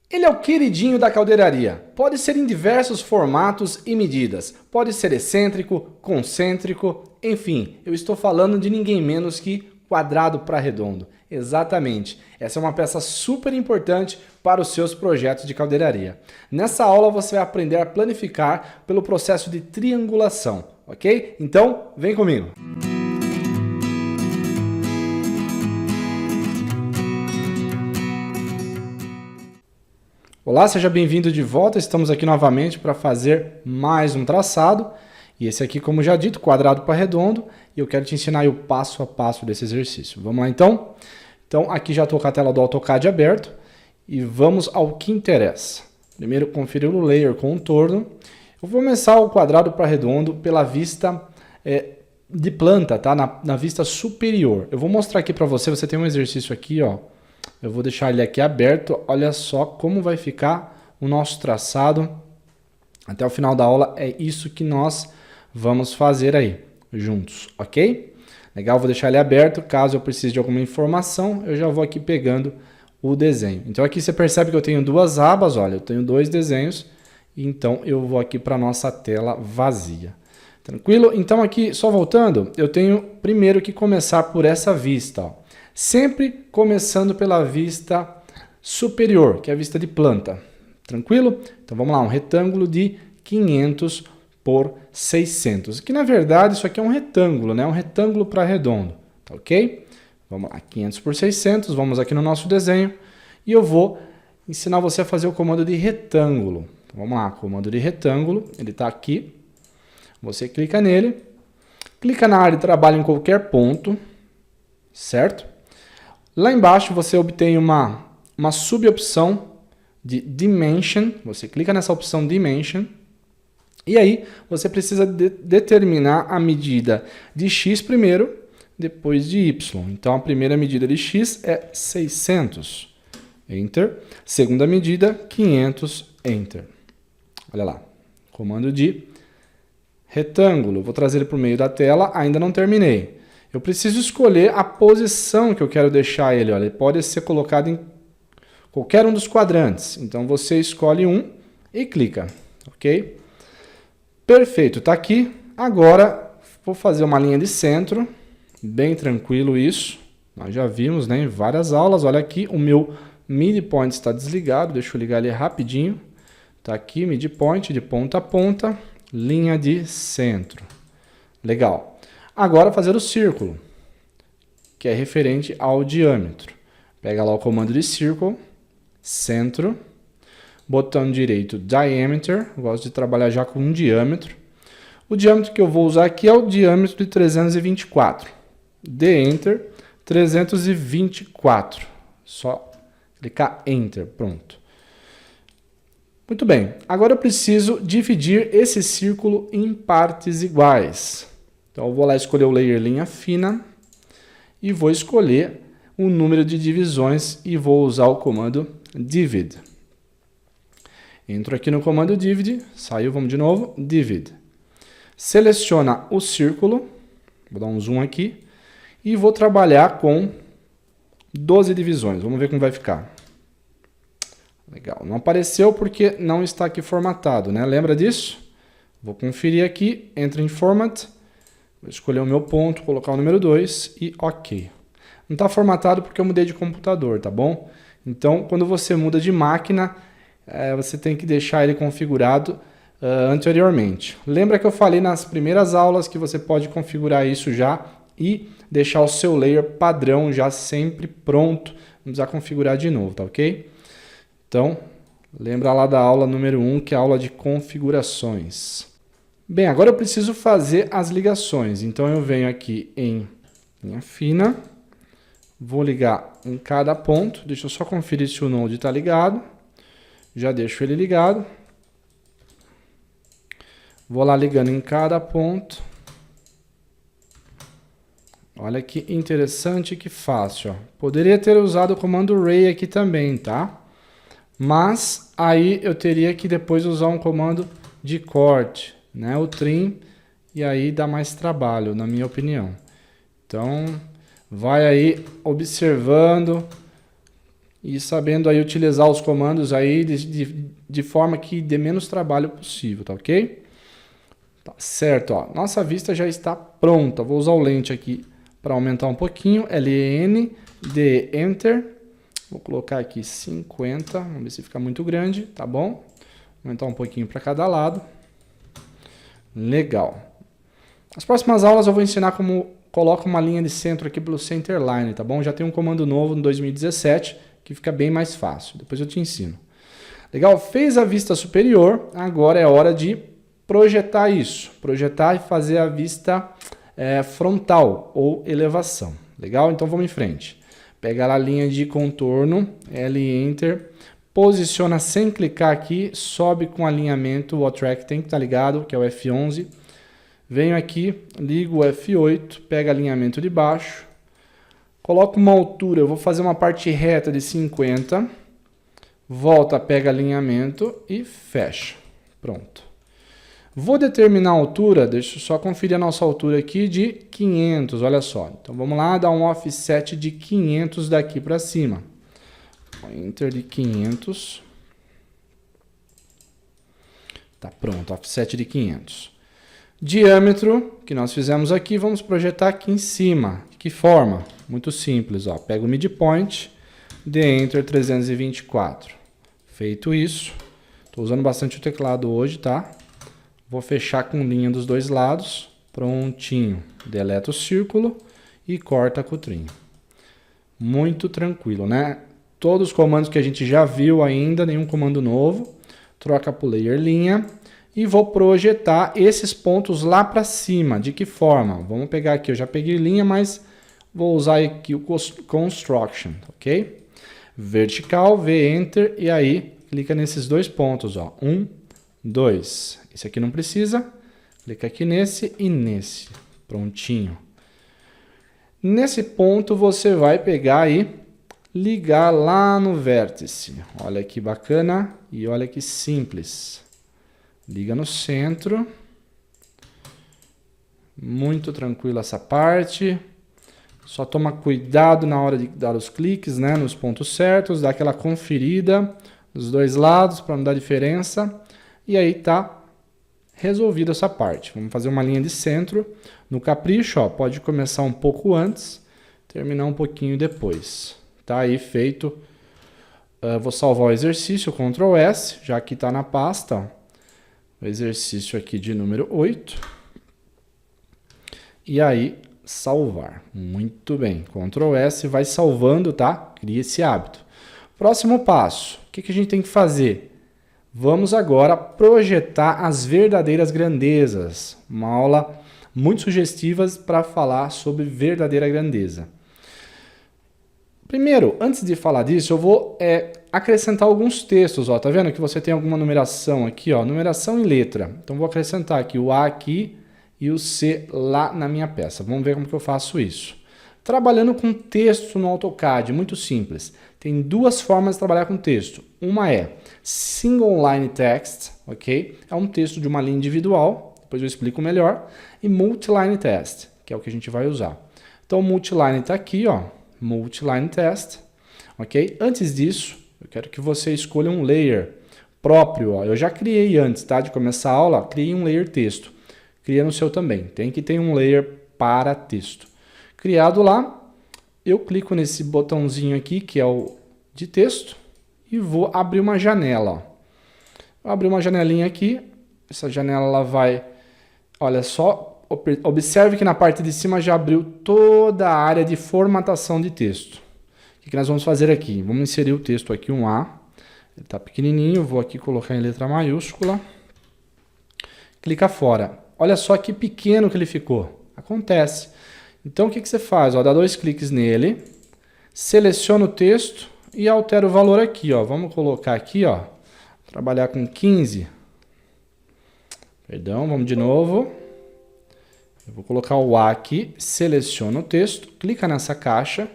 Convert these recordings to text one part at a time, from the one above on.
Ele é o queridinho da caldeiraria. Pode ser em diversos formatos e medidas. Pode ser excêntrico, concêntrico, enfim, eu estou falando de ninguém menos que quadrado para redondo. Exatamente. Essa é uma peça super importante para os seus projetos de caldeiraria. Nessa aula você vai aprender a planificar pelo processo de triangulação, ok? Então, vem comigo. Olá, seja bem-vindo de volta. Estamos aqui novamente para fazer mais um traçado. E esse aqui, como já dito, quadrado para redondo. E eu quero te ensinar aí o passo a passo desse exercício. Vamos lá então? Então, aqui já estou com a tela do AutoCAD aberto. E vamos ao que interessa. Primeiro, conferir o layer contorno. Eu vou começar o quadrado para redondo pela vista de planta, tá? Na vista superior. Eu vou mostrar aqui para você. Você tem um exercício aqui, ó. Eu vou deixar ele aqui aberto, olha só como vai ficar o nosso traçado. Até o final da aula é isso que nós vamos fazer aí, juntos, ok? Legal, vou deixar ele aberto, caso eu precise de alguma informação, eu já vou aqui pegando o desenho. Então aqui você percebe que eu tenho duas abas, olha, eu tenho dois desenhos, então eu vou aqui para a nossa tela vazia. Tranquilo? Então aqui, só voltando, eu tenho primeiro que começar por essa vista, ó. Sempre começando pela vista superior, que é a vista de planta. Tranquilo? Então vamos lá, um retângulo de 500 por 600. Que na verdade isso aqui é um retângulo, né? Um retângulo para redondo, tá ok? Vamos lá, 500 por 600, vamos aqui no nosso desenho. E eu vou ensinar você a fazer o comando de retângulo. Então, vamos lá, comando de retângulo, ele está aqui. Você clica nele, clica na área de trabalho em qualquer ponto, certo? Lá embaixo você obtém uma subopção de Dimension, você clica nessa opção Dimension, e aí você precisa determinar a medida de x primeiro, depois de y. Então a primeira medida de x é 600, Enter. Segunda medida, 500, Enter. Olha lá, comando de retângulo, vou trazer ele para o meio da tela, ainda não terminei. Eu preciso escolher a posição que eu quero deixar ele. Olha, ele pode ser colocado em qualquer um dos quadrantes. Então você escolhe um e clica, ok? Perfeito, está aqui. Agora vou fazer uma linha de centro, bem tranquilo isso. Nós já vimos, né, em várias aulas. Olha aqui, o meu midpoint está desligado. Deixa eu ligar ele rapidinho. Está aqui, midpoint de ponta a ponta, linha de centro. Legal. Agora fazer o círculo, que é referente ao diâmetro. Pega lá o comando de Circle, centro, botão direito Diameter, gosto de trabalhar já com um diâmetro. O diâmetro que eu vou usar aqui é o diâmetro de 324. Dê Enter, 324. Só clicar Enter, pronto. Muito bem, agora eu preciso dividir esse círculo em partes iguais. Então eu vou lá escolher o layer linha fina e vou escolher o número de divisões e vou usar o comando divide. Entro aqui no comando divide, saiu, vamos de novo, divide. Seleciona o círculo, vou dar um zoom aqui, e vou trabalhar com 12 divisões. Vamos ver como vai ficar. Legal, não apareceu porque não está aqui formatado, né? Lembra disso? Vou conferir aqui, entro em Format. Vou escolher o meu ponto, colocar o número 2 e OK. Não está formatado porque eu mudei de computador, tá bom? Então, quando você muda de máquina, você tem que deixar ele configurado anteriormente. Lembra que eu falei nas primeiras aulas que você pode configurar isso já e deixar o seu layer padrão já sempre pronto. Não precisa configurar de novo, tá ok? Então, lembra lá da aula número 1, que é a aula de configurações. Bem, agora eu preciso fazer as ligações. Então eu venho aqui em linha fina, vou ligar em cada ponto. Deixa eu só conferir se o node está ligado. Já deixo ele ligado. Vou lá ligando em cada ponto. Olha que interessante e que fácil, ó. Poderia ter usado o comando Ray aqui também, tá? Mas aí eu teria que depois usar um comando de corte, né, o trim, e aí dá mais trabalho, na minha opinião. Então, vai aí observando e sabendo aí utilizar os comandos aí de forma que dê menos trabalho possível, tá ok? Tá certo, ó. Nossa vista já está pronta. Vou usar o lente aqui para aumentar um pouquinho. LN, D, Enter. Vou colocar aqui 50, vamos ver se fica muito grande, tá bom? Aumentar um pouquinho para cada lado. Legal. Nas próximas aulas eu vou ensinar como coloca uma linha de centro aqui pelo Centerline, tá bom? Já tem um comando novo no 2017 que fica bem mais fácil. Depois eu te ensino. Legal? Fez a vista superior, agora é hora de projetar isso. Projetar e fazer a vista frontal ou elevação. Legal? Então vamos em frente. Pega lá a linha de contorno, L Enter, posiciona sem clicar aqui, sobe com alinhamento, o track tem que estar ligado, que é o F11. Venho aqui, ligo o F8, pega alinhamento de baixo, coloco uma altura, eu vou fazer uma parte reta de 50, volta, pega alinhamento e fecha. Pronto. Vou determinar a altura, deixa eu só conferir a nossa altura aqui de 500, olha só. Então vamos lá, dar um offset de 500 daqui para cima. Enter de 500. Tá pronto, offset de 500. Diâmetro, que nós fizemos aqui, vamos projetar aqui em cima. De que forma? Muito simples, ó. Pega o midpoint, dê Enter 324. Feito isso, estou usando bastante o teclado hoje, tá? Vou fechar com linha dos dois lados, prontinho. Deleta o círculo e corta com o trim. Muito tranquilo, né? Todos os comandos que a gente já viu ainda, nenhum comando novo. Troca para o layer linha. E vou projetar esses pontos lá para cima. De que forma? Vamos pegar aqui, eu já peguei linha, mas vou usar aqui o Construction, ok? Vertical, V, Enter, e aí clica nesses dois pontos, ó. 1, 2. Esse aqui não precisa. Clica aqui nesse e nesse. Prontinho. Nesse ponto você vai pegar e ligar lá no vértice. Olha que bacana e olha que simples. Liga no centro. Muito tranquilo essa parte. Só toma cuidado na hora de dar os cliques, né, nos pontos certos, dá aquela conferida dos dois lados para não dar diferença. E aí tá resolvida essa parte. Vamos fazer uma linha de centro. No capricho, ó, pode começar um pouco antes, terminar um pouquinho depois. Tá aí feito. Vou salvar o exercício, Ctrl S, já que está na pasta, ó. O exercício aqui de número 8. E aí, salvar. Muito bem. Ctrl S vai salvando, tá? Cria esse hábito. Próximo passo. O que a gente tem que fazer? Vamos agora projetar as verdadeiras grandezas. Uma aula muito sugestiva para falar sobre verdadeira grandeza. Primeiro, antes de falar disso, eu vou acrescentar alguns textos. Ó, tá vendo que você tem alguma numeração aqui? Ó, numeração em letra. Então, vou acrescentar aqui o A aqui e o C lá na minha peça. Vamos ver como que eu faço isso. Trabalhando com texto no AutoCAD, muito simples. Tem duas formas de trabalhar com texto. Uma é Single Line Text, ok? É um texto de uma linha individual, depois eu explico melhor. E Multiline Text, que é o que a gente vai usar. Então, o Multiline está aqui, ó. Multiline Test, ok? Antes disso, eu quero que você escolha um layer próprio, ó. Eu já criei antes, tá? De começar a aula, criei um layer texto. Cria no seu também. Tem que ter um layer para texto. Criado lá, eu clico nesse botãozinho aqui, que é o de texto, e vou abrir uma janela, ó. Vou abrir uma janelinha aqui. Essa janela ela vai, olha só. Observe que na parte de cima já abriu toda a área de formatação de texto. O que nós vamos fazer aqui? Vamos inserir o texto aqui, um A. Ele está pequenininho, vou aqui colocar em letra maiúscula. Clica fora. Olha só que pequeno que ele ficou. Acontece. Então o que você faz? Ó, dá dois cliques nele, seleciona o texto e altera o valor aqui. Ó. Vamos colocar aqui, ó, trabalhar com 15. Perdão, vamos de novo. Eu vou colocar o A aqui, seleciona o texto, clica nessa caixa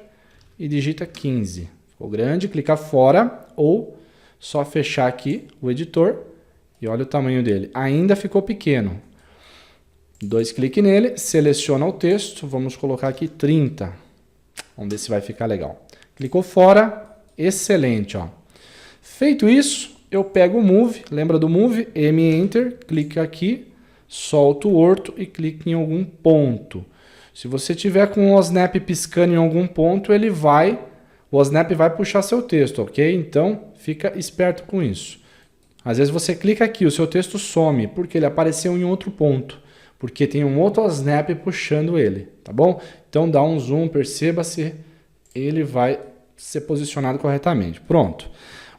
e digita 15. Ficou grande, clica fora ou só fechar aqui o editor e olha o tamanho dele. Ainda ficou pequeno. Dois cliques nele, seleciona o texto, vamos colocar aqui 30. Vamos ver se vai ficar legal. Clicou fora, Excelente, ó. Feito isso, eu pego o Move, lembra do Move? M-Enter, clica aqui, solto o orto e clica em algum ponto. Se você tiver com o OSNAP piscando em algum ponto, o OSNAP vai puxar seu texto, ok? Então, fica esperto com isso. Às vezes você clica aqui, o seu texto some, porque ele apareceu em outro ponto, porque tem um outro OSNAP puxando ele, tá bom? Então, dá um zoom, perceba se ele vai ser posicionado corretamente. Pronto.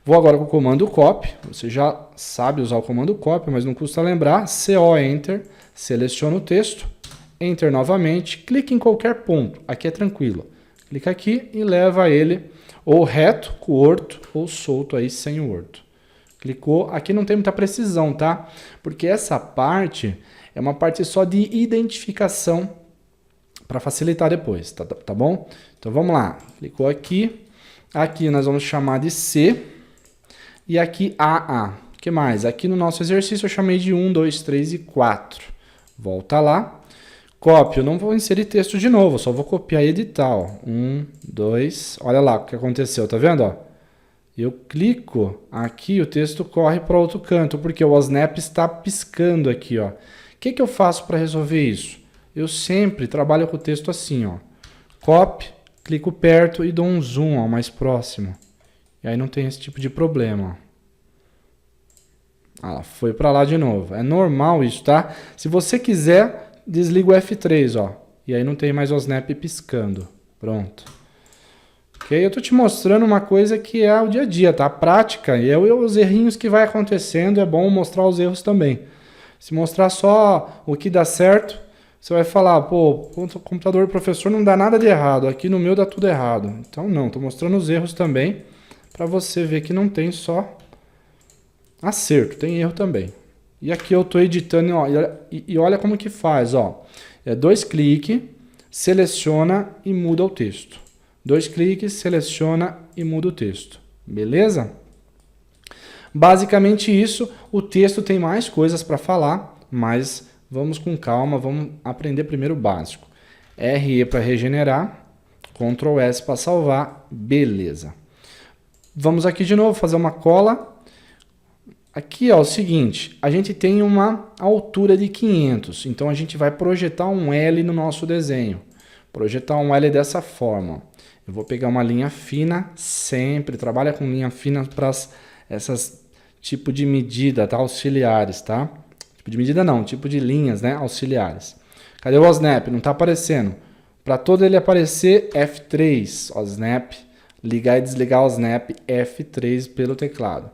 Vou agora com o comando copy. Você já sabe usar o comando copy, mas não custa lembrar. CO Enter, seleciona o texto, Enter novamente, clique em qualquer ponto. Aqui é tranquilo. Clica aqui e leva ele ou reto com o orto ou solto aí sem o orto. Clicou. Aqui não tem muita precisão, tá? Porque essa parte é uma parte só de identificação para facilitar depois, tá bom? Então vamos lá. Clicou aqui. Aqui nós vamos chamar de C. E aqui AA. O que mais? Aqui no nosso exercício eu chamei de 1, 2, 3 e 4. Volta lá. Copy. Eu não vou inserir texto de novo, só vou copiar e editar. Ó. 1, 2. Olha lá o que aconteceu, tá vendo? Ó? Eu clico aqui, o texto corre para outro canto, porque o OSNAP está piscando aqui. Ó. O que eu faço para resolver isso? Eu sempre trabalho com o texto assim. Ó. Copy, clico perto e dou um zoom ao mais próximo. E aí não tem esse tipo de problema. Ah, foi para lá de novo. É normal isso, tá? Se você quiser, desliga o F3, ó. E aí não tem mais o OSNAP piscando. Pronto. Ok? Eu tô te mostrando uma coisa que é o dia a dia, tá? A prática e os errinhos que vai acontecendo. É bom mostrar os erros também. Se mostrar só o que dá certo, você vai falar, pô, o computador do professor não dá nada de errado. Aqui no meu dá tudo errado. Então não, tô mostrando os erros também. Para você ver que não tem só acerto, tem erro também. E aqui eu estou editando, ó, e olha como que faz, ó. É 2 cliques, seleciona e muda o texto. 2 cliques, seleciona e muda o texto. Beleza? Basicamente isso, o texto tem mais coisas para falar, mas vamos com calma, vamos aprender primeiro o básico. RE para regenerar, Ctrl S para salvar, beleza. Vamos aqui de novo fazer uma cola. Aqui ó, é o seguinte, a gente tem uma altura de 500, então a gente vai projetar um L no nosso desenho. Projetar um L dessa forma. Eu vou pegar uma linha fina, sempre trabalha com linha fina para essas tipo de medida, tá? Auxiliares, tá? Tipo de medida não, tipo de linhas, né? Auxiliares. Cadê o OSNAP? Não está aparecendo. Para todo ele aparecer, F3, OSNAP. Ligar e desligar o OSNAP F3 pelo teclado.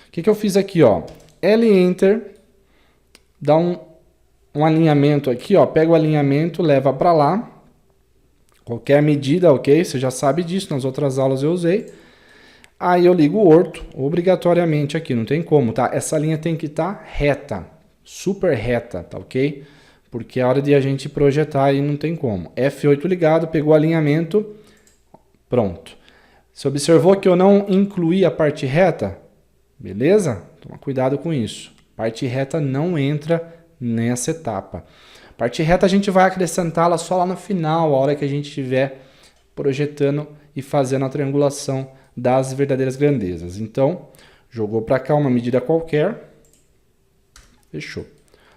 O que eu fiz aqui? Ó? L Enter, dá um alinhamento aqui, ó, pega o alinhamento, leva para lá. Qualquer medida, ok? Você já sabe disso, nas outras aulas eu usei. Aí eu ligo o orto, obrigatoriamente aqui, não tem como, tá? Essa linha tem que estar reta, super reta, tá ok? Porque é a hora de a gente projetar aí não tem como. F8 ligado, pegou o alinhamento, pronto. Você observou que eu não incluí a parte reta? Beleza? Toma cuidado com isso. Parte reta não entra nessa etapa. Parte reta a gente vai acrescentá-la só lá no final, a hora que a gente estiver projetando e fazendo a triangulação das verdadeiras grandezas. Então, jogou para cá uma medida qualquer. Fechou.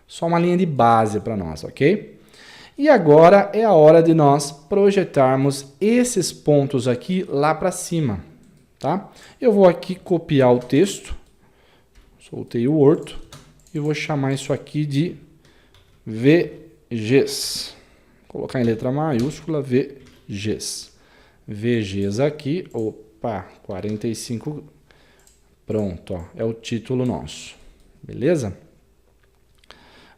Só uma linha de base para nós, ok? E agora é a hora de nós projetarmos esses pontos aqui lá para cima, tá? Eu vou aqui copiar o texto, soltei o orto, e vou chamar isso aqui de VGs. Vou colocar em letra maiúscula, VGs. VGs aqui, opa, 45, pronto, ó, é o título nosso, beleza?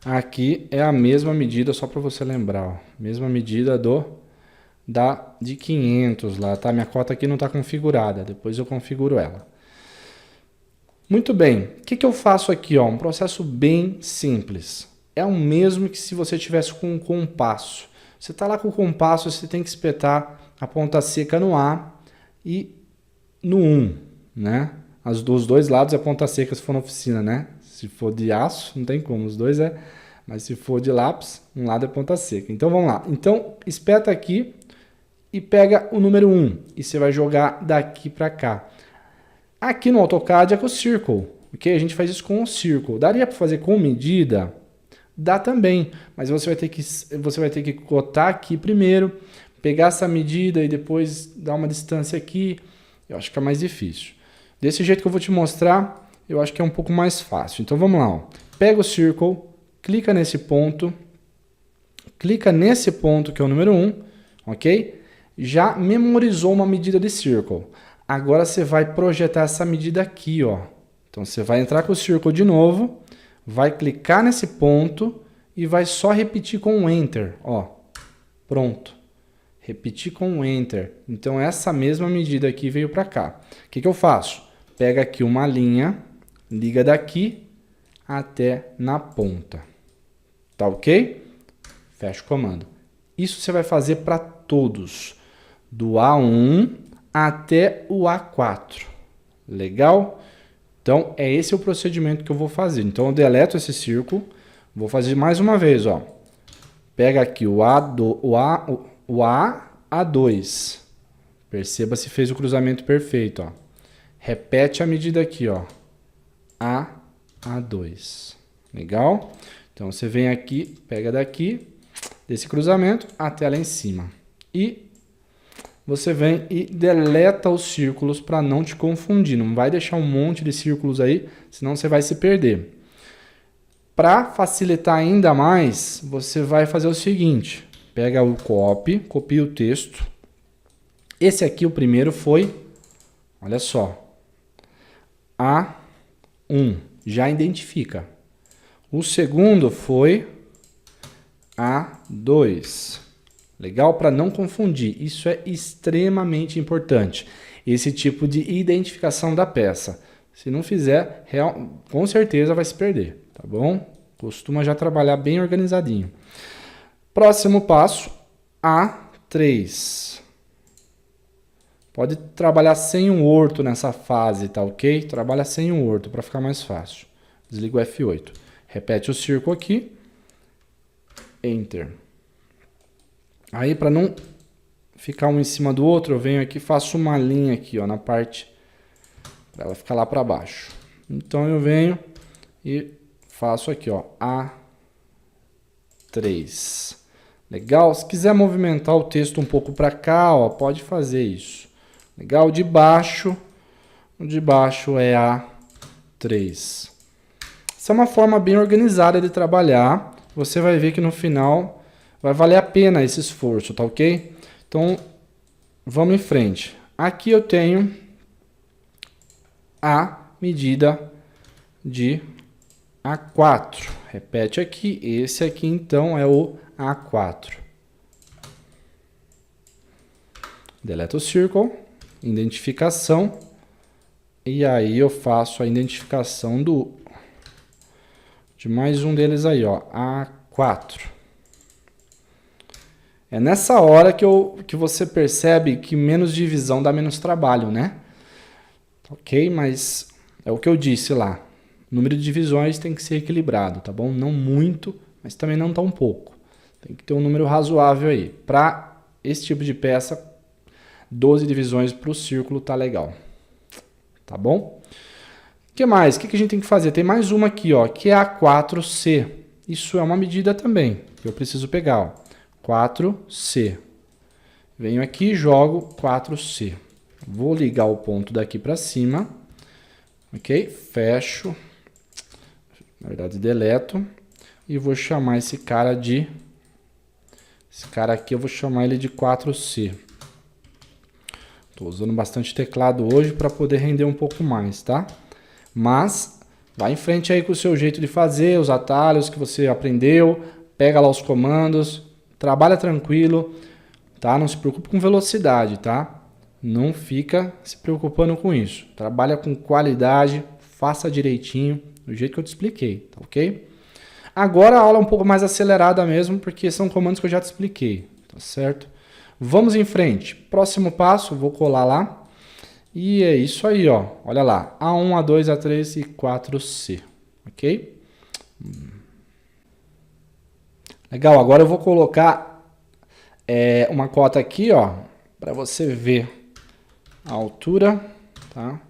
Aqui é a mesma medida, só para você lembrar, ó. Mesma medida de 500 lá, tá? Minha cota aqui não está configurada, depois eu configuro ela. Muito bem, o que eu faço aqui? Ó? Um processo bem simples. É o mesmo que se você tivesse com um compasso. Você está lá com o compasso, você tem que espetar a ponta seca no A e no 1, né? Dos dois lados é ponta seca se for na oficina, né? Se for de aço, não tem como, os dois é. Mas se for de lápis, um lado é ponta seca. Então vamos lá. Então, espeta aqui e pega o número 1 e você vai jogar daqui para cá. Aqui no AutoCAD é com o Circle, ok? A gente faz isso com o Circle. Daria para fazer com medida? Dá também, mas você vai ter que cotar aqui primeiro, pegar essa medida e depois dar uma distância aqui. Eu acho que é mais difícil. Desse jeito que eu vou te mostrar, eu acho que é um pouco mais fácil. Então vamos lá, ó. Pega o Circle, clica nesse ponto que é o número 1, ok? Já memorizou uma medida de Circle. Agora você vai projetar essa medida aqui, ó. Então você vai entrar com o Circle de novo, vai clicar nesse ponto e vai só repetir com o Enter, ó. Pronto. Repetir com o Enter. Então essa mesma medida aqui veio para cá. O que eu faço? Pega aqui uma linha, liga daqui até na ponta. Tá ok? Fecha o comando. Isso você vai fazer para todos, do A1 até o A4. Legal? Então, é esse o procedimento que eu vou fazer. Então, eu deleto esse círculo, vou fazer mais uma vez, ó. Pega aqui o A2. Perceba se fez o cruzamento perfeito, ó. Repete a medida aqui, ó. A2. Legal? Então, você vem aqui, pega daqui, desse cruzamento até lá em cima. E você vem e deleta os círculos para não te confundir. Não vai deixar um monte de círculos aí, senão você vai se perder. Para facilitar ainda mais, você vai fazer o seguinte. Pega o copy, copia o texto. Esse aqui, o primeiro foi, olha só, A1. Já identifica. O segundo foi A2. Legal? Para não confundir. Isso é extremamente importante. Esse tipo de identificação da peça. Se não fizer, com certeza vai se perder. Tá bom? Costuma já trabalhar bem organizadinho. Próximo passo, A3. Pode trabalhar sem um orto nessa fase, tá ok? Trabalha sem um orto para ficar mais fácil. Desliga o F8. Repete o círculo aqui. Enter. Aí, para não ficar um em cima do outro, eu venho aqui e faço uma linha aqui, ó, na parte, para ela ficar lá para baixo. Então, eu venho e faço aqui, ó, A3. Legal? Se quiser movimentar o texto um pouco para cá, ó, pode fazer isso. Legal? O de baixo é A3. Essa é uma forma bem organizada de trabalhar. Você vai ver que no final vai valer a pena esse esforço, tá ok? Então, vamos em frente. Aqui eu tenho a medida de A4. Repete aqui. Esse aqui, então, é o A4. Deleta o círculo. Identificação. E aí eu faço a identificação de mais um deles aí, ó. A4. É nessa hora que você percebe que menos divisão dá menos trabalho, né? Ok? Mas é o que eu disse lá. O número de divisões tem que ser equilibrado, tá bom? Não muito, mas também não tão pouco. Tem que ter um número razoável aí. Para esse tipo de peça, 12 divisões para o círculo tá legal. Tá bom? O que mais? O que a gente tem que fazer? Tem mais uma aqui, ó, que é a 4C. Isso é uma medida também, que eu preciso pegar, ó. 4C. Venho aqui e jogo 4C. Vou ligar o ponto daqui para cima. Ok? Fecho. Na verdade, deleto. E vou chamar esse cara de... Esse cara aqui eu vou chamar ele de 4C. Estou usando bastante teclado hoje para poder render um pouco mais, tá? Mas vai em frente aí com o seu jeito de fazer, os atalhos que você aprendeu. Pega lá os comandos. Trabalha tranquilo, tá? Não se preocupe com velocidade, tá? Não fica se preocupando com isso. Trabalha com qualidade, faça direitinho, do jeito que eu te expliquei, tá ok? Agora a aula é um pouco mais acelerada mesmo, porque são comandos que eu já te expliquei, tá certo? Vamos em frente. Próximo passo, vou colar lá. E é isso aí, ó. Olha lá, A1, A2, A3 e 4C, ok? Legal, agora eu vou colocar uma cota aqui, ó, para você ver a altura, tá?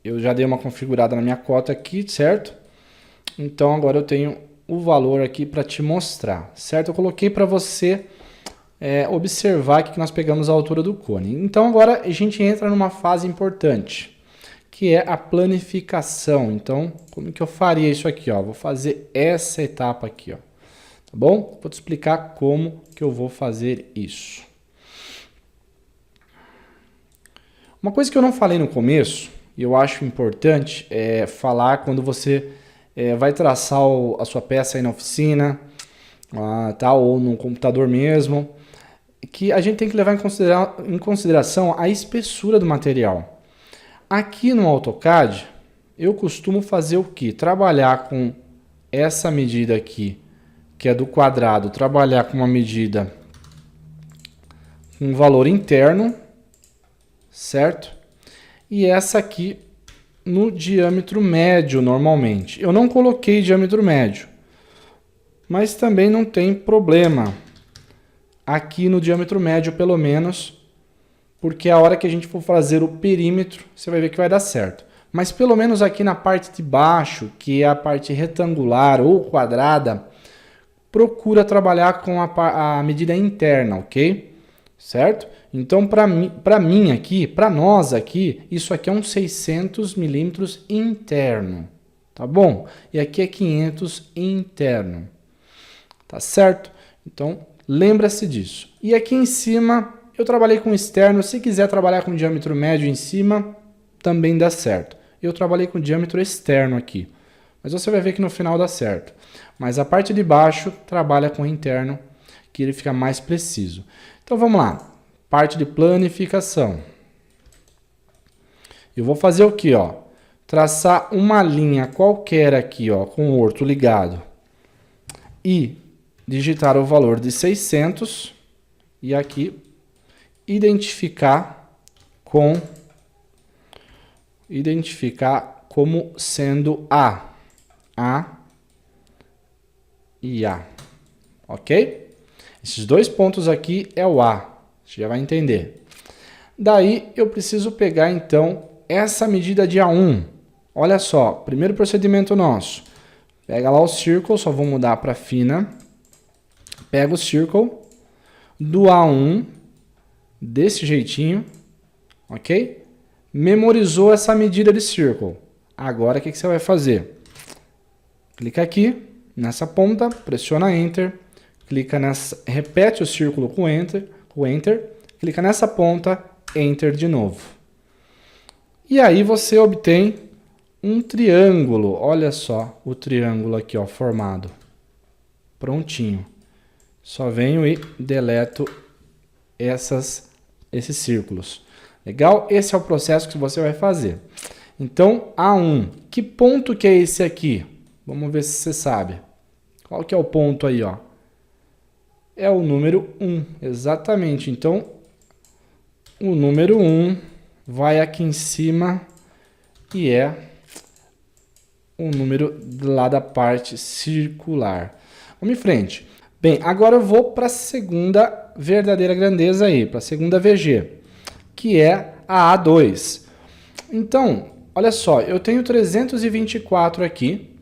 Eu já dei uma configurada na minha cota aqui, certo? Então agora eu tenho o valor aqui para te mostrar, certo? Eu coloquei para você observar aqui que nós pegamos a altura do cone. Então agora a gente entra numa fase importante, que é a planificação. Então, como que eu faria isso aqui, ó? Vou fazer essa etapa aqui, ó. Tá bom? Vou te explicar como que eu vou fazer isso. Uma coisa que eu não falei no começo, e eu acho importante falar quando você vai traçar a sua peça aí na oficina, tá? Ou no computador mesmo, que a gente tem que levar em consideração a espessura do material. Aqui no AutoCAD, eu costumo fazer o quê? Trabalhar com essa medida aqui, que é do quadrado, trabalhar com uma medida, um valor interno, certo? E essa aqui no diâmetro médio, normalmente. Eu não coloquei diâmetro médio, mas também não tem problema aqui no diâmetro médio, pelo menos, porque a hora que a gente for fazer o perímetro, você vai ver que vai dar certo. Mas pelo menos aqui na parte de baixo, que é a parte retangular ou quadrada, procura trabalhar com a medida interna, ok? Certo? Então, para mim aqui, para nós aqui, isso aqui é um 600 milímetros interno, tá bom? E aqui é 500 interno, tá certo? Então, lembra-se disso. E aqui em cima, eu trabalhei com externo. Se quiser trabalhar com diâmetro médio em cima, também dá certo. Eu trabalhei com diâmetro externo aqui, mas você vai ver que no final dá certo. Mas a parte de baixo trabalha com interno, que ele fica mais preciso. Então vamos lá. Parte de planificação. Eu vou fazer o que, ó? Traçar uma linha qualquer aqui, ó, com o orto ligado. E digitar o valor de 600 e aqui identificar como sendo A e A, ok? Esses dois pontos aqui é o A, você já vai entender. Daí eu preciso pegar então essa medida de A1. Olha só, primeiro procedimento nosso. Pega lá o círculo, só vou mudar para fina. Pega o círculo do A1 desse jeitinho, ok? Memorizou essa medida de círculo. Agora o que você vai fazer? Clica aqui nessa ponta, pressiona Enter, clica nessa, repete o círculo com Enter, clica nessa ponta, Enter de novo. E aí você obtém um triângulo. Olha só o triângulo aqui, ó, formado. Prontinho. Só venho e deleto esses círculos. Legal? Esse é o processo que você vai fazer. Então, A1. Que ponto que é esse aqui? Vamos ver se você sabe. Qual que é o ponto aí, ó? É o número 1. Exatamente. Então, o número 1 vai aqui em cima e é o número lá da parte circular. Vamos em frente. Bem, agora eu vou para a segunda verdadeira grandeza aí, para a segunda VG, que é a A2. Então, olha só, eu tenho 324 aqui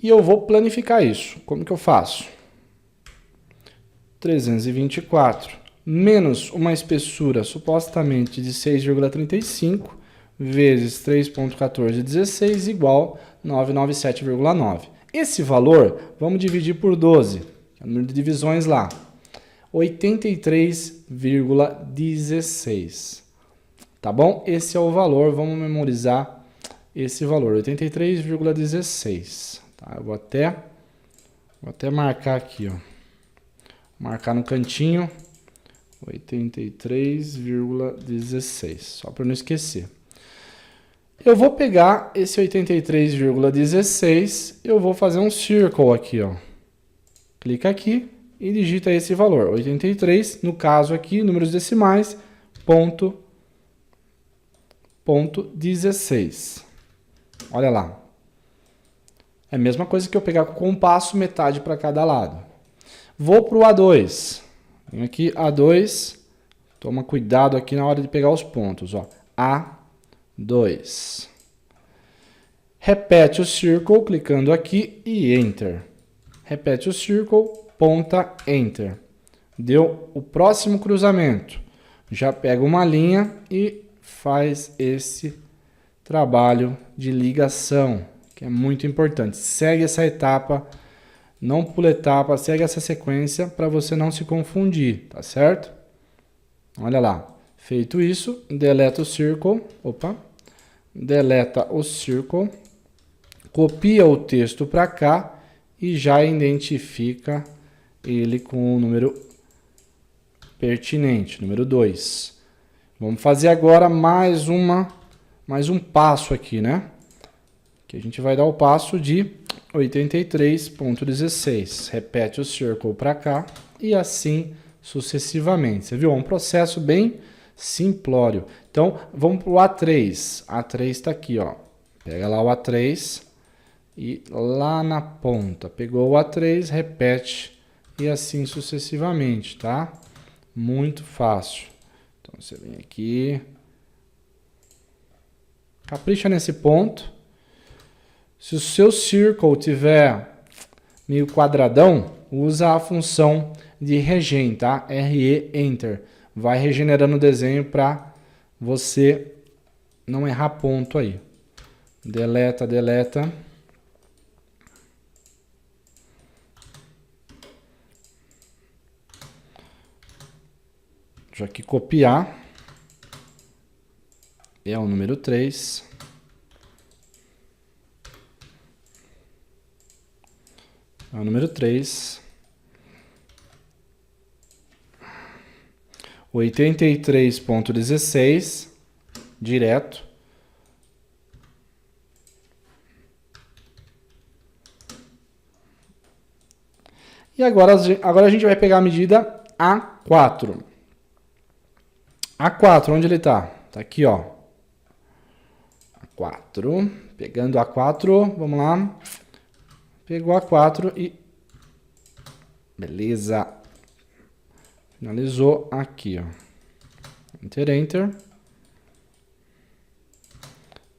e eu vou planificar isso. Como que eu faço? 324 menos uma espessura supostamente de 6,35 vezes 3,1416 igual 997,9. Esse valor, vamos dividir por 12, que é o número de divisões lá. 83,16. Tá bom? Esse é o valor, vamos memorizar esse valor, 83,16. Tá? Eu vou até marcar aqui, ó. Marcar no cantinho, 83,16, só para não esquecer. Eu vou pegar esse 83,16, eu vou fazer um círculo aqui, ó. Clica aqui e digita esse valor, 83, no caso aqui, números decimais, ponto 16. Olha lá. É a mesma coisa que eu pegar com o compasso, metade para cada lado. Vou para o A2. Vem aqui, A2. Toma cuidado aqui na hora de pegar os pontos, ó. A2. Repete o círculo clicando aqui e Enter. Repete o círculo, ponta, Enter. Deu o próximo cruzamento. Já pega uma linha e faz esse trabalho de ligação, que é muito importante. Segue essa etapa, não pula etapa, segue essa sequência para você não se confundir, tá certo? Olha lá. Feito isso, deleta o círculo. Opa. Deleta o círculo. Copia o texto para cá e já identifica ele com o número pertinente, número 2. Vamos fazer agora mais um passo aqui, né? Que a gente vai dar o passo de 83.16. Repete o círculo para cá e assim sucessivamente. Você viu? É um processo bem simplório. Então, vamos para o A3. A3 está aqui, ó. Pega lá o A3 e lá na ponta. Pegou o A3, repete e assim sucessivamente, tá? Muito fácil. Então, você vem aqui. Capricha nesse ponto. Se o seu círculo tiver meio quadradão, usa a função de regen, tá? RE Enter. Vai regenerando o desenho para você não errar ponto aí. Deleta, deleta. Deixa eu aqui copiar. É o número 3. É o número 3. 83.16. Direto. E agora a gente vai pegar a medida A4. A4, onde ele está? Está aqui, ó. A4. Pegando A4, vamos lá. Pegou A4 e... Beleza. Finalizou aqui, ó. Enter, Enter.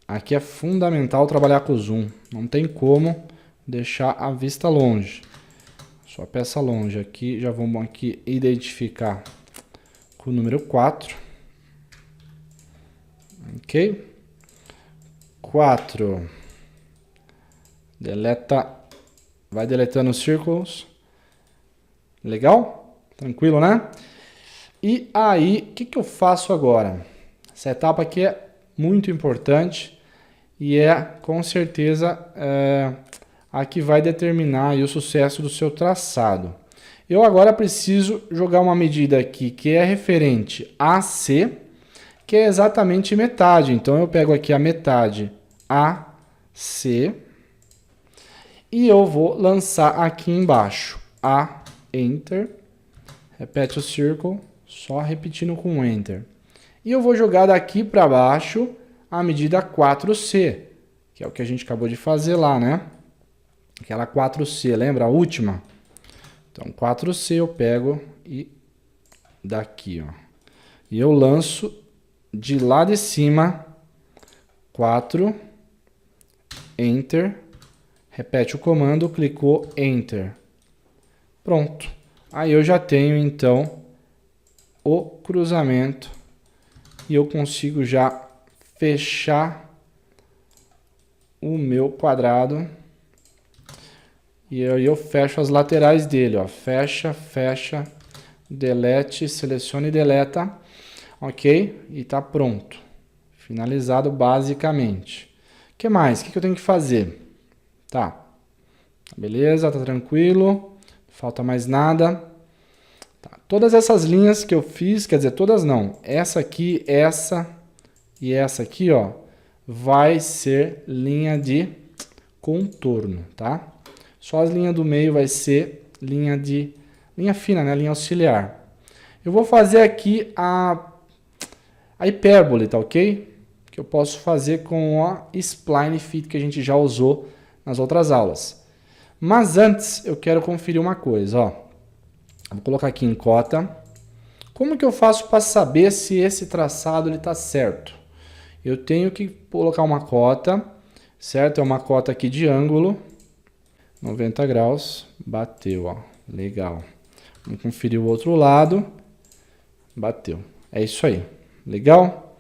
Aqui é fundamental trabalhar com o zoom. Não tem como deixar a vista longe. Só peça longe aqui. Já vamos aqui identificar com o número 4. Ok? 4. Deleta. Vai deletando os círculos. Legal? Tranquilo, né? E aí, o que eu faço agora? Essa etapa aqui é muito importante e é, com certeza, a que vai determinar aí o sucesso do seu traçado. Eu agora preciso jogar uma medida aqui que é referente a C, que é exatamente metade. Então, eu pego aqui a metade AC e eu vou lançar aqui embaixo. A, Enter. Repete o círculo, só repetindo com Enter. E eu vou jogar daqui para baixo a medida 4C, que é o que a gente acabou de fazer lá, né? Aquela 4C, lembra a última? Então, 4C eu pego e daqui, ó. E eu lanço de lá de cima 4, Enter, repete o comando, clicou Enter. Pronto. Aí eu já tenho, então, o cruzamento e eu consigo já fechar o meu quadrado. E aí eu fecho as laterais dele, ó. Fecha, fecha, delete, selecione e deleta. Ok? E tá pronto. Finalizado basicamente. O que mais? O que eu tenho que fazer? Tá. Beleza, tá tranquilo. Falta mais nada. Tá. Todas essas linhas que eu fiz, quer dizer, todas não. Essa aqui, essa e essa aqui, ó, vai ser linha de contorno, tá? Só as linhas do meio vai ser linha fina, né? Linha auxiliar. Eu vou fazer aqui a hipérbole, tá ok? Que eu posso fazer com a spline fit que a gente já usou nas outras aulas. Mas antes, eu quero conferir uma coisa, ó. Vou colocar aqui em cota. Como que eu faço para saber se esse traçado está certo? Eu tenho que colocar uma cota, certo? É uma cota aqui de ângulo, 90 graus, bateu, ó, legal. Vamos conferir o outro lado, bateu. É isso aí, legal?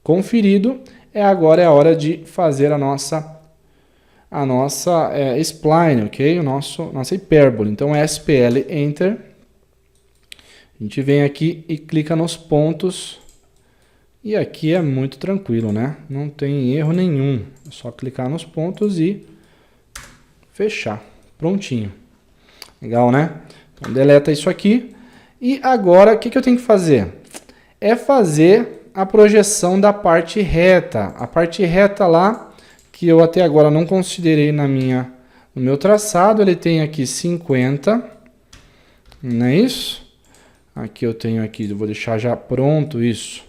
Conferido, agora é a hora de fazer a nossa spline, ok? Nossa hipérbole. Então, SPL, Enter. A gente vem aqui e clica nos pontos. E aqui é muito tranquilo, né? Não tem erro nenhum. É só clicar nos pontos e fechar. Prontinho. Legal, né? Então, deleta isso aqui. E agora, o que eu tenho que fazer? É fazer a projeção da parte reta. A parte reta lá, que eu até agora não considerei no meu traçado, ele tem aqui 50, não é isso? Aqui eu tenho aqui, eu vou deixar já pronto isso.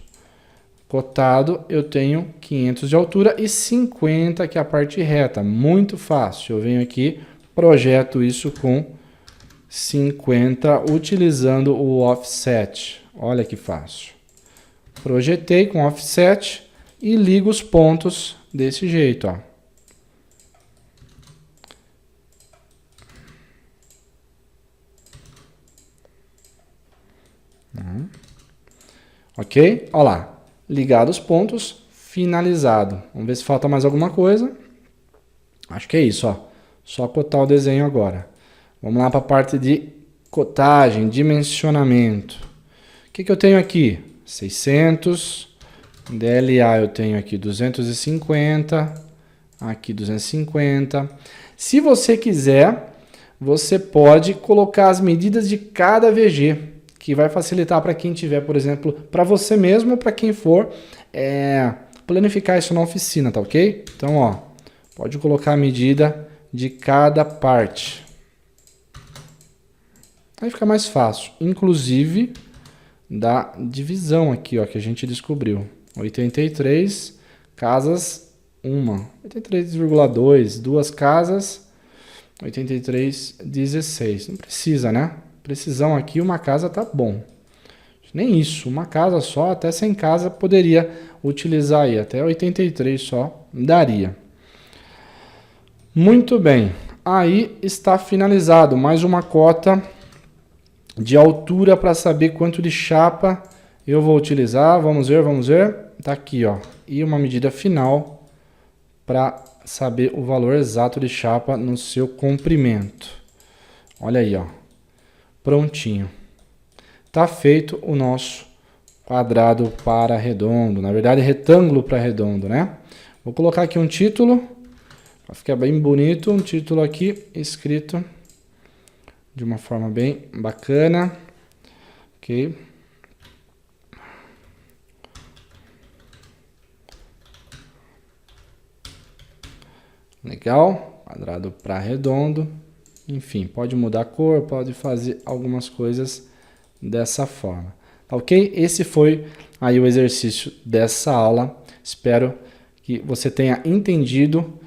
Cotado, eu tenho 500 de altura e 50 que é a parte reta. Muito fácil. Eu venho aqui, projeto isso com 50 utilizando o offset. Olha que fácil. Projetei com offset e ligo os pontos desse jeito, ó. Ok? Olha lá. Ligado os pontos, finalizado. Vamos ver se falta mais alguma coisa. Acho que é isso, ó. Só cotar o desenho agora. Vamos lá para a parte de cotagem, dimensionamento. O que eu tenho aqui? 600. DLA eu tenho aqui 250. Aqui 250. Se você quiser, você pode colocar as medidas de cada VG, que vai facilitar para quem tiver, por exemplo, para você mesmo ou para quem for planificar isso na oficina, tá ok? Então, ó, pode colocar a medida de cada parte. Aí fica mais fácil, inclusive da divisão aqui, ó, que a gente descobriu. 83 casas, 83,2, duas casas, 83,16. Não precisa, né? Precisão aqui, uma casa tá bom. Nem isso, uma casa só, até sem casa poderia utilizar aí, até 83 só daria. Muito bem, aí está finalizado, mais uma cota de altura para saber quanto de chapa eu vou utilizar, vamos ver, tá aqui, ó, e uma medida final para saber o valor exato de chapa no seu comprimento. Olha aí, ó, prontinho. Tá feito o nosso quadrado para redondo, na verdade retângulo para redondo, né? Vou colocar aqui um título, para ficar bem bonito, um título aqui escrito de uma forma bem bacana, ok? Legal, quadrado para redondo, enfim, pode mudar a cor, pode fazer algumas coisas dessa forma, ok? Esse foi aí o exercício dessa aula, espero que você tenha entendido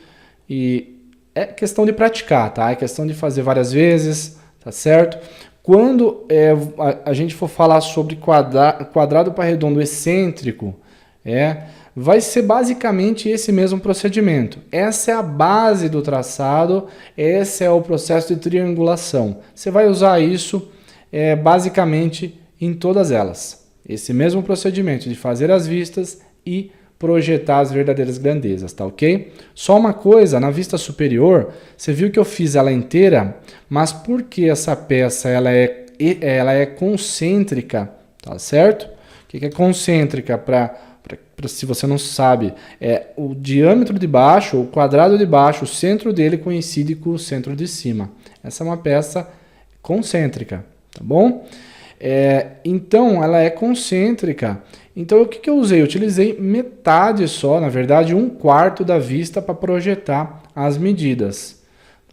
e é questão de praticar, tá? É questão de fazer várias vezes, tá certo? Quando a gente for falar sobre quadrado para redondo excêntrico, vai ser basicamente esse mesmo procedimento. Essa é a base do traçado, esse é o processo de triangulação. Você vai usar isso basicamente em todas elas. Esse mesmo procedimento de fazer as vistas e projetar as verdadeiras grandezas, tá ok? Só uma coisa, na vista superior, você viu que eu fiz ela inteira, mas porque essa peça ela é concêntrica, tá certo? O que é concêntrica? Se você não sabe, o diâmetro de baixo, o quadrado de baixo, o centro dele coincide com o centro de cima. Essa é uma peça concêntrica, tá bom? Então, ela é concêntrica. Então, o que eu usei? Eu utilizei metade só, na verdade, 1/4 da vista para projetar as medidas.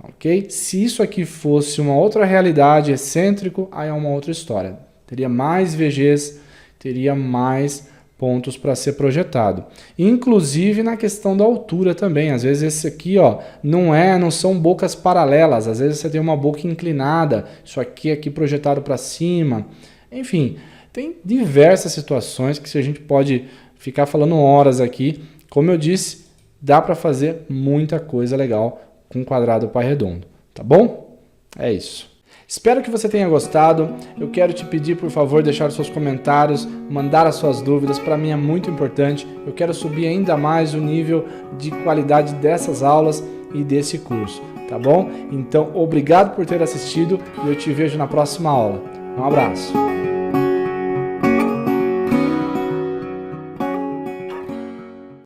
Ok? Se isso aqui fosse uma outra realidade, excêntrico, aí é uma outra história. Teria mais VGs, teria mais pontos para ser projetado. Inclusive na questão da altura também. Às vezes esse aqui, ó, não são bocas paralelas. Às vezes você tem uma boca inclinada. Isso aqui projetado para cima. Enfim, tem diversas situações que a gente pode ficar falando horas aqui. Como eu disse, dá para fazer muita coisa legal com quadrado pai redondo, tá bom? É isso. Espero que você tenha gostado. Eu quero te pedir, por favor, deixar os seus comentários, mandar as suas dúvidas. Para mim é muito importante. Eu quero subir ainda mais o nível de qualidade dessas aulas e desse curso, tá bom? Então, obrigado por ter assistido e eu te vejo na próxima aula. Um abraço.